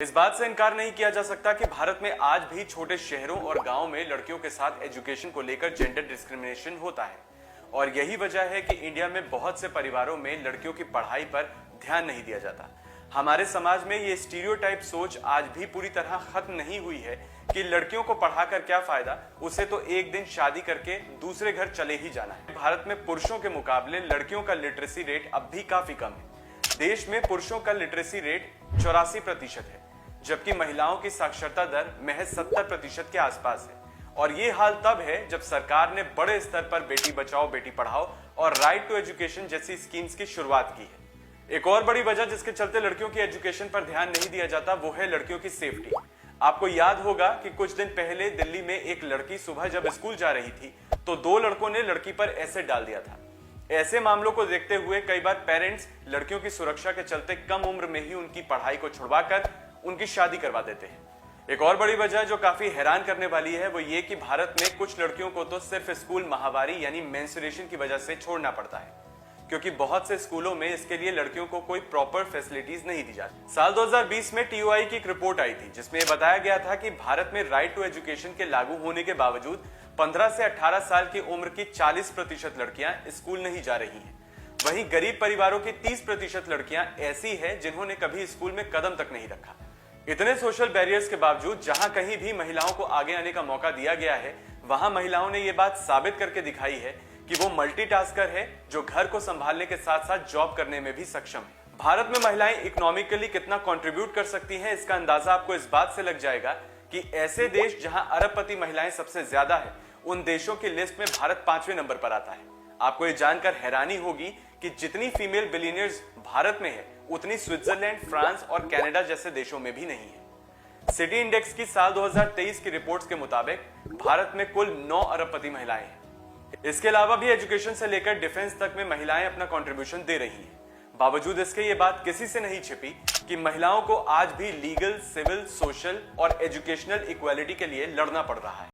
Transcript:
इस बात से इनकार नहीं किया जा सकता कि भारत में आज भी छोटे शहरों और गांव में लड़कियों के साथ एजुकेशन को लेकर जेंडर डिस्क्रिमिनेशन होता है और यही वजह है कि इंडिया में बहुत से परिवारों में लड़कियों की पढ़ाई पर ध्यान नहीं दिया जाता। हमारे समाज में ये स्टीरियोटाइप सोच आज भी पूरी तरह खत्म नहीं हुई है कि लड़कियों को पढ़ाकर क्या फायदा, उसे तो एक दिन शादी करके दूसरे घर चले ही जाना है। भारत में पुरुषों के मुकाबले लड़कियों का लिटरेसी रेट अब भी काफी कम है। देश में पुरुषों का लिटरेसी रेट 84% है, जबकि महिलाओं की साक्षरता दर महज 70% के आसपास है। और ये हाल तब है जब सरकार ने बड़े स्तर पर बेटी बचाओ बेटी पढ़ाओ और राइट टू एजुकेशन जैसी स्कीम्स की शुरुआत की है। एक और बड़ी वजह जिसके चलते लड़कियों की एजुकेशन पर ध्यान नहीं दिया जाता वो है लड़कियों की सेफ्टी। आपको याद होगा कि कुछ दिन पहले दिल्ली में एक लड़की सुबह जब स्कूल जा रही थी तो 2 लड़कों ने लड़की पर एसिड डाल दिया था। ऐसे मामलों को देखते हुए कई बार पेरेंट्स लड़कियों की सुरक्षा के चलते कम उम्र में ही उनकी पढ़ाई को छुड़वाकर उनकी शादी करवा देते हैं। एक और बड़ी वजह जो काफी हैरान करने वाली है वो ये कि भारत में कुछ लड़कियों को तो सिर्फ स्कूल माहवारी यानी मेंस्ट्रुएशन की वजह से छोड़ना पड़ता है, क्योंकि बहुत से स्कूलों में इसके लिए लड़कियों को कोई प्रॉपर फैसिलिटीज नहीं दी जाती। साल 2020 में TOI की एक रिपोर्ट आई थी जिसमें बताया गया था कि भारत में राइट टू एजुकेशन के लागू होने के बावजूद 15 से 18 साल की उम्र की 40% लड़कियां स्कूल नहीं जा रही हैं। वहीं गरीब परिवारों की 30% लड़कियां ऐसी हैं जिन्होंने कभी स्कूल में कदम तक नहीं रखा। इतने सोशल बैरियर्स के बावजूद जहां कहीं भी महिलाओं को आगे आने का मौका दिया गया है, वहां महिलाओं ने यह बात साबित करके दिखाई है कि वो मल्टीटास्कर है जो घर को संभालने के साथ साथ जॉब करने में भी सक्षम है। भारत में महिलाएं इकोनॉमिकली कितना कंट्रीब्यूट कर सकती हैं, इसका अंदाजा आपको इस बात से लग जाएगा कि ऐसे देश जहां अरबपति महिलाएं सबसे ज्यादा है, उन देशों की लिस्ट में भारत 5वें नंबर पर आता है। आपको ये जानकर हैरानी होगी कि जितनी फीमेल बिलियनियर्स भारत में है उतनी स्विट्जरलैंड, फ्रांस और कनाडा जैसे देशों में भी नहीं है। सिटी इंडेक्स की साल 2023 की रिपोर्ट्स के मुताबिक भारत में कुल 9 अरबपति महिलाएं हैं। इसके अलावा भी एजुकेशन से लेकर डिफेंस तक में महिलाएं अपना कंट्रीब्यूशन दे रही हैं। बावजूद इसके ये बात किसी से नहीं छिपी कि महिलाओं को आज भी लीगल, सिविल, सोशल और एजुकेशनल इक्वालिटी के लिए लड़ना पड़ रहा है।